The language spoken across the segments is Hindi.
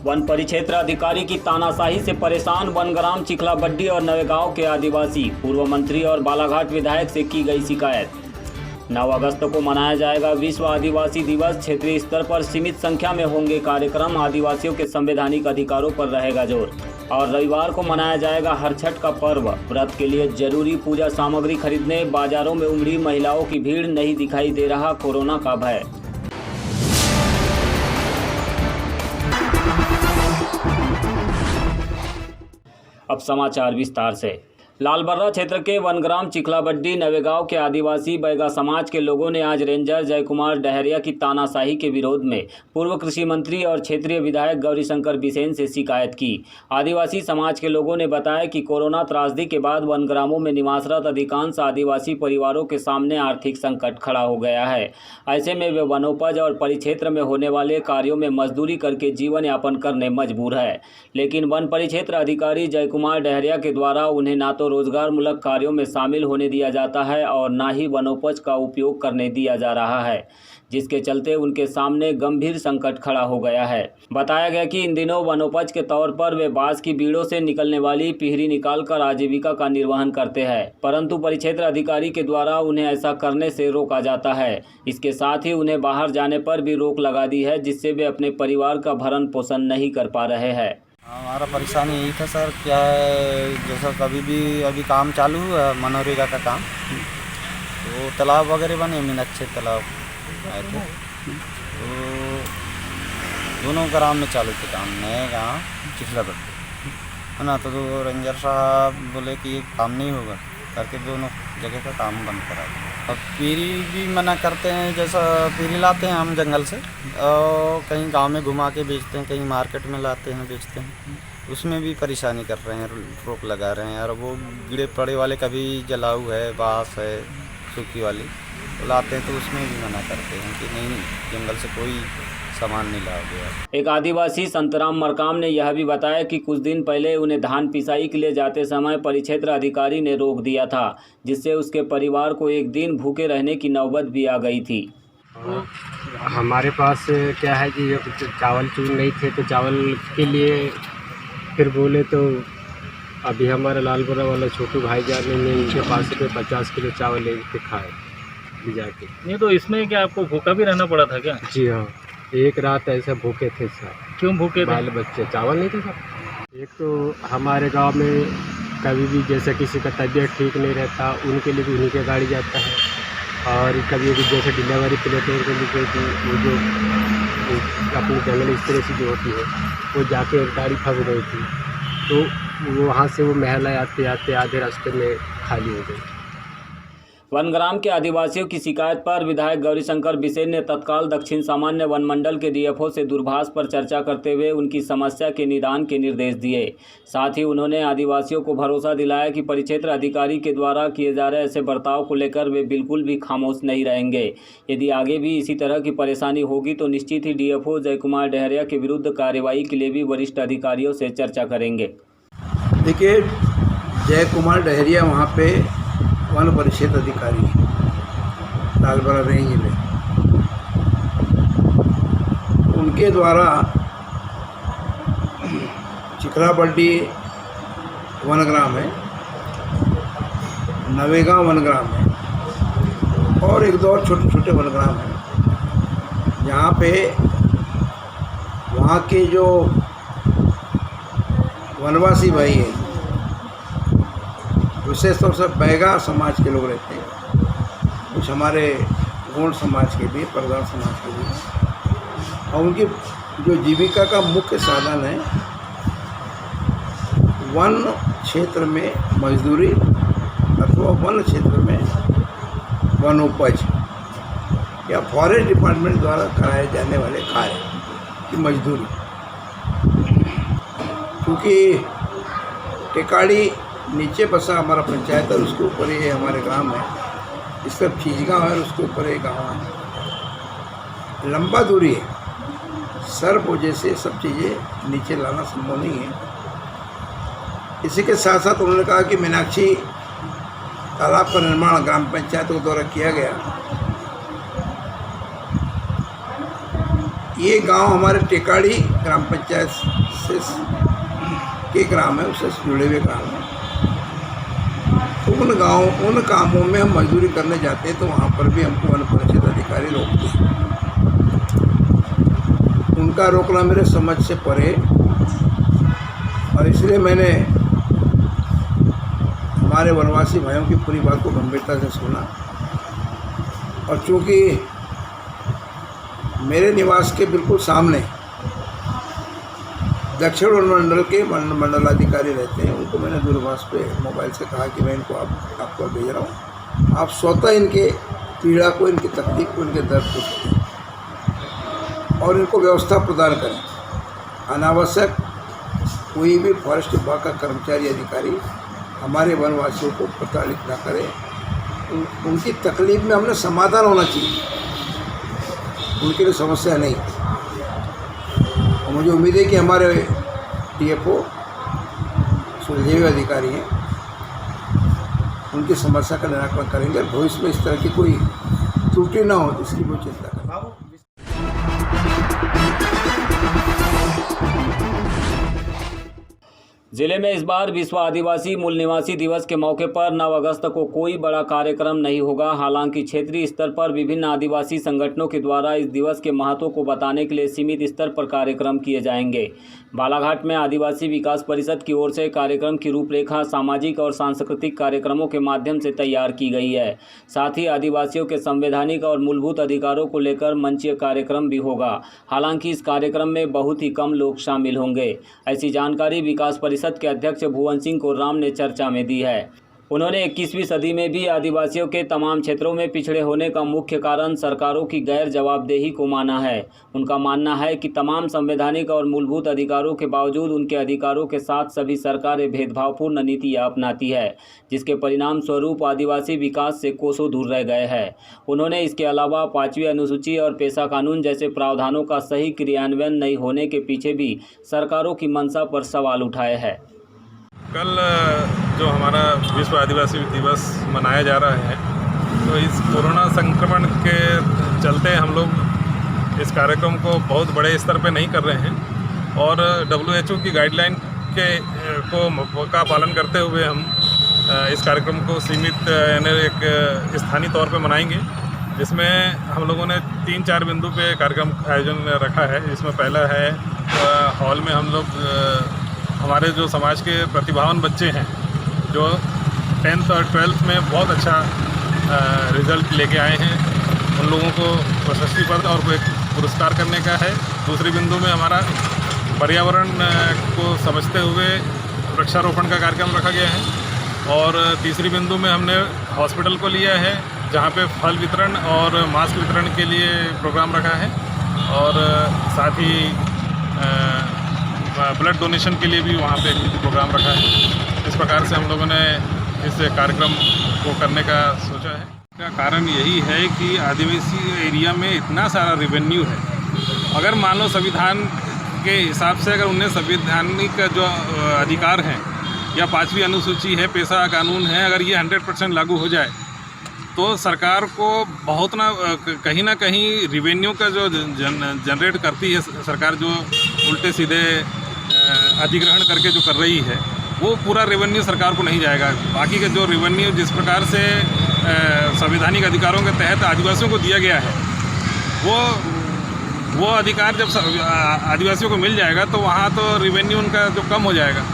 वन परिक्षेत्र अधिकारी की तानाशाही से परेशान वनग्राम चिखलाबड्डी और नवेगांव के आदिवासी। पूर्व मंत्री और बालाघाट विधायक से की गई शिकायत। 9 अगस्त को मनाया जाएगा विश्व आदिवासी दिवस। क्षेत्रीय स्तर पर सीमित संख्या में होंगे कार्यक्रम। आदिवासियों के संवैधानिक अधिकारों पर रहेगा जोर। और रविवार को मनाया जाएगा हरछठ का पर्व। व्रत के लिए जरूरी पूजा सामग्री खरीदने बाजारों में उमड़ी महिलाओं की भीड़। नहीं दिखाई दे रहा कोरोना का भय। अब समाचार विस्तार से। लालबर्रा क्षेत्र के वनग्राम चिखलाबड्डी नवेगांव के आदिवासी बैगा समाज के लोगों ने आज रेंजर जय कुमार डहरिया की तानाशाही के विरोध में पूर्व कृषि मंत्री और क्षेत्रीय विधायक गौरीशंकर बिसेन से शिकायत की। आदिवासी समाज के लोगों ने बताया कि कोरोना त्रासदी के बाद वनग्रामों में निवासरत अधिकांश आदिवासी परिवारों के सामने आर्थिक संकट खड़ा हो गया है। ऐसे में वे वनोपज और परिक्षेत्र में होने वाले कार्यों में मजदूरी करके जीवन यापन करने मजबूर है। लेकिन वन परिक्षेत्र अधिकारी जय कुमार डहरिया के द्वारा उन्हें ना तो रोजगार मूलक कार्यों में शामिल होने दिया जाता है और ना ही वनोपज का उपयोग करने दिया जा रहा है, जिसके चलते उनके सामने गंभीर संकट खड़ा हो गया है। बताया गया कि इन दिनों वनोपज के तौर पर वे बांस की बीड़ों से निकलने वाली पिहरी निकालकर आजीविका का निर्वहन करते हैं, परंतु परिक्षेत्र अधिकारी के द्वारा उन्हें ऐसा करने से रोका जाता है। इसके साथ ही उन्हें बाहर जाने पर भी रोक लगा दी है, जिससे वे अपने परिवार का भरण पोषण नहीं कर पा रहे हैं। हमारा परेशानी यही था सर, क्या है जैसा कभी भी अभी काम चालू हुआ मनरेगा का काम, तो तालाब वगैरह बने, मीनाक्षी तालाब आए थे, तो दोनों ग्राम में चालू थे काम। नए गाँव चिखलाबड्डी है ना, तो रेंजर साहब बोले कि ये काम नहीं होगा करके दोनों जगह का काम बंद करा दिया। अब पीरी भी मना करते हैं, जैसा पीरी लाते हैं हम जंगल से और कहीं गांव में घुमा के बेचते हैं, कहीं मार्केट में लाते हैं बेचते हैं, उसमें भी परेशानी कर रहे हैं, रोक लगा रहे हैं। और वो गिरे पड़े वाले कभी जलाऊ है, बाँस है, सूखी वाली तो लाते हैं, तो उसमें भी मना करते हैं कि नहीं जंगल से कोई सामान नहीं लाया गया। एक आदिवासी संतराम मरकाम ने यह भी बताया कि कुछ दिन पहले उन्हें धान पिसाई के लिए जाते समय परिक्षेत्र अधिकारी ने रोक दिया था, जिससे उसके परिवार को एक दिन भूखे रहने की नौबत भी आ गई थी। हमारे पास क्या है कि चावल चूर नहीं थे, तो चावल के लिए फिर बोले तो अभी हमारे लालबर्रा वाला छोटू भाईजान ने इनके पास से 50 किलो चावल ले के खाए जाके। नहीं तो इसमें क्या आपको भूखा भी रहना पड़ा था क्या? जी हाँ, एक रात ऐसे भूखे थे सर। क्यों भूखे थे? बाल बच्चे, चावल नहीं थे सर। एक तो हमारे गांव में कभी भी जैसे किसी का तबीयत ठीक नहीं रहता, उनके लिए भी उन्हीं के गाड़ी जाता है। और कभी भी जैसे डिलीवरी प्लेट है, उनके लिए वो जो अपनी जंगली स्त्री से जो होती है, वो जाके गाड़ी फंस गई थी, तो वहाँ से वो महल आते आते आधे रास्ते में खाली हो गई। वनग्राम के आदिवासियों की शिकायत पर विधायक गौरीशंकर बिसेन ने तत्काल दक्षिण सामान्य वन मंडल के डीएफओ से दूरभाष पर चर्चा करते हुए उनकी समस्या के निदान के निर्देश दिए। साथ ही उन्होंने आदिवासियों को भरोसा दिलाया कि परिक्षेत्र अधिकारी के द्वारा किए जा रहे ऐसे बर्ताव को लेकर वे बिल्कुल भी खामोश नहीं रहेंगे। यदि आगे भी इसी तरह की परेशानी होगी तो निश्चित ही डीएफओ जय कुमार डहरिया के विरुद्ध कार्रवाई के लिए भी वरिष्ठ अधिकारियों से चर्चा करेंगे। देखिए, जय कुमार डहरिया वहाँ पे वन परिक्षेत्र अधिकारी लालबर्रा रेंज में, उनके द्वारा चिखलाबड्डी वनग्राम है, नवेगांव वनग्राम है और एक दो और छोटे छोटे वनग्राम हैं, जहाँ पे वहाँ के जो वनवासी भाई हैं, विशेष तौर से बैगा समाज के लोग रहते हैं, कुछ हमारे गोंड समाज के भी, परगार समाज के भी, और उनकी जो जीविका का मुख्य साधन है वन क्षेत्र में मजदूरी अथवा वन क्षेत्र में वनोपज या फॉरेस्ट डिपार्टमेंट द्वारा कराए जाने वाले कार्य की मजदूरी। क्योंकि टेकाड़ी नीचे बसा हमारा पंचायत है, उसके ऊपर ये हमारे गांव है, इस तरफ खींचगांव है, उसके ऊपर एक गाँव है, लंबा दूरी है, सर्प वजह से सब चीज़ें नीचे लाना संभव नहीं है। इसी के साथ साथ उन्होंने कहा कि मीनाक्षी तालाब का निर्माण ग्राम पंचायत के द्वारा किया गया, ये गांव हमारे टेकाड़ी ग्राम पंचायत से के ग्राम है, उससे जुड़े हुए ग्राम है। उन कामों में हम मजदूरी करने जाते हैं तो वहाँ पर भी हमको वन परिषद अधिकारी रोकते हैं। उनका रोकना मेरे समझ से परे, और इसलिए मैंने हमारे वनवासी भाइयों की पूरी बात को गंभीरता से सुना। और चूँकि मेरे निवास के बिल्कुल सामने दक्षिण मंडल के मंडलाधिकारी रहते हैं, उनको मैंने दूरभाष पे मोबाइल से कहा कि मैं इनको आपको भेज रहा हूँ, आप स्वतः इनके पीड़ा को, इनकी तकलीफ को, इनके दर्द को सुनें और इनको व्यवस्था प्रदान करें। अनावश्यक कोई भी फॉरेस्ट विभाग का कर्मचारी अधिकारी हमारे वनवासियों को प्रताड़ित न करे। उनकी तकलीफ में हमने समाधान होना चाहिए, उनके लिए समस्या नहीं। और मुझे उम्मीद है कि हमारे DFO सुलझे हुए अधिकारी हैं, उनकी समस्या का निराकरण करेंगे। भविष्य में इस तरह की कोई त्रुटि ना हो इसकी कोई चिंता करें। जिले में इस बार विश्व आदिवासी मूल निवासी दिवस के मौके पर 9 अगस्त को कोई बड़ा कार्यक्रम नहीं होगा। हालांकि क्षेत्रीय स्तर पर विभिन्न आदिवासी संगठनों के द्वारा इस दिवस के महत्व को बताने के लिए सीमित स्तर पर कार्यक्रम किए जाएंगे। बालाघाट में आदिवासी विकास परिषद की ओर से कार्यक्रम की रूपरेखा सामाजिक और सांस्कृतिक कार्यक्रमों के माध्यम से तैयार की गई है। साथ ही आदिवासियों के संवैधानिक और मूलभूत अधिकारों को लेकर मंचीय कार्यक्रम भी होगा। हालांकि इस कार्यक्रम में बहुत ही कम लोग शामिल होंगे। ऐसी जानकारी विकास परिषद के अध्यक्ष भुवन सिंह कोर्राम ने चर्चा में दी है। उन्होंने 21वीं सदी में भी आदिवासियों के तमाम क्षेत्रों में पिछड़े होने का मुख्य कारण सरकारों की गैर जवाबदेही को माना है। उनका मानना है कि तमाम संवैधानिक और मूलभूत अधिकारों के बावजूद उनके अधिकारों के साथ सभी सरकारें भेदभावपूर्ण नीतियाँ अपनाती है, जिसके परिणाम स्वरूप आदिवासी विकास से कोसों दूर रह गए हैं। उन्होंने इसके अलावा 5वीं अनुसूची और पेशा कानून जैसे प्रावधानों का सही क्रियान्वयन नहीं होने के पीछे भी सरकारों की मंशा पर सवाल उठाए हैं। कल जो हमारा विश्व आदिवासी दिवस मनाया जा रहा है, तो इस कोरोना संक्रमण के चलते हम लोग इस कार्यक्रम को बहुत बड़े स्तर पे नहीं कर रहे हैं और WHO की गाइडलाइन का पालन करते हुए हम इस कार्यक्रम को सीमित यानी एक स्थानीय तौर पे मनाएंगे, जिसमें हम लोगों ने 3-4 बिंदु पे कार्यक्रम आयोजन रखा है। इसमें पहला है हॉल में हम लोग हमारे जो समाज के प्रतिभावान बच्चे हैं जो 10th और 12th में बहुत अच्छा रिज़ल्ट लेके आए हैं, उन लोगों को प्रशस्ति पत्र और एक पुरस्कार करने का है। दूसरी बिंदु में हमारा पर्यावरण को समझते हुए वृक्षारोपण का कार्यक्रम रखा गया है। और तीसरी बिंदु में हमने हॉस्पिटल को लिया है, जहाँ पे फल वितरण और मास्क वितरण के लिए प्रोग्राम रखा है और साथ ही ब्लड डोनेशन के लिए भी वहाँ पे प्रोग्राम रखा है। इस प्रकार से हम लोगों ने इस कार्यक्रम को करने का सोचा है। इसका कारण यही है कि आदिवासी एरिया में इतना सारा रेवेन्यू है। अगर मान लो संविधान के हिसाब से अगर उन्हें संवैधानिक जो अधिकार हैं या 5वीं अनुसूची है, पेशा कानून है, अगर ये 100% लागू हो जाए तो सरकार को बहुत ना कहीं रेवेन्यू का जो जनरेट करती है सरकार, जो उल्टे सीधे अधिग्रहण करके जो कर रही है, वो पूरा रेवेन्यू सरकार को नहीं जाएगा। बाकी का जो रेवेन्यू जिस प्रकार से संवैधानिक अधिकारों के तहत आदिवासियों को दिया गया है, वो अधिकार जब आदिवासियों को मिल जाएगा तो वहाँ तो रेवेन्यू उनका जो कम हो जाएगा।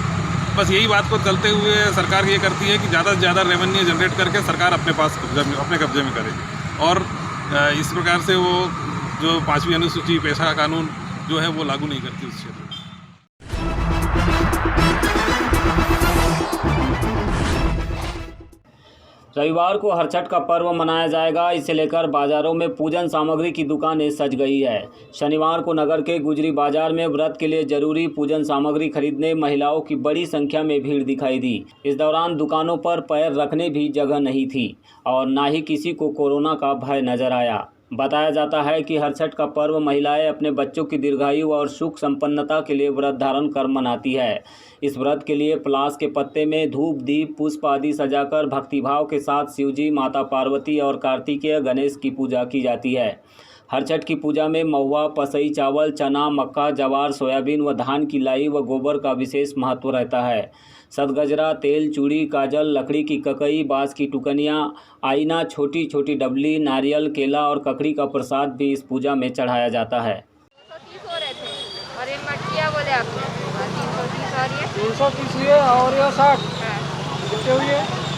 बस यही बात को चलते हुए सरकार ये करती है कि ज़्यादा से ज़्यादा रेवेन्यू जनरेट करके सरकार अपने कब्जे में करे और इस प्रकार से वो जो 5वीं अनुसूची पेशा कानून जो है वो लागू नहीं करती उस क्षेत्र में। रविवार को हरछठ का पर्व मनाया जाएगा। इसे लेकर बाजारों में पूजन सामग्री की दुकानें सज गई है। शनिवार को नगर के गुजरी बाजार में व्रत के लिए जरूरी पूजन सामग्री खरीदने महिलाओं की बड़ी संख्या में भीड़ दिखाई दी। इस दौरान दुकानों पर पैर रखने भी जगह नहीं थी और ना ही किसी को कोरोना का भय नजर आया। बताया जाता है कि हरछठ का पर्व महिलाएं अपने बच्चों की दीर्घायु और सुख संपन्नता के लिए व्रत धारण कर मनाती है। इस व्रत के लिए पलाश के पत्ते में धूप, दीप, पुष्प आदि सजाकर भक्तिभाव के साथ शिवजी, माता पार्वती और कार्तिकेय गणेश की पूजा की जाती है। हर छठ की पूजा में महुआ, पसई, चावल, चना, मक्का, जवार, सोयाबीन व धान की लाई व गोबर का विशेष महत्व रहता है। सतगजरा, तेल, चूड़ी, काजल, लकड़ी की ककई, बाँस की टुकनियाँ, आईना, छोटी छोटी डबली, नारियल, केला और ककड़ी का प्रसाद भी इस पूजा में चढ़ाया जाता है। 330 हो रहे थे और ये मटकिया बोले आपने 330 और ये 330 और ये 60 हाँ। कितने हुए?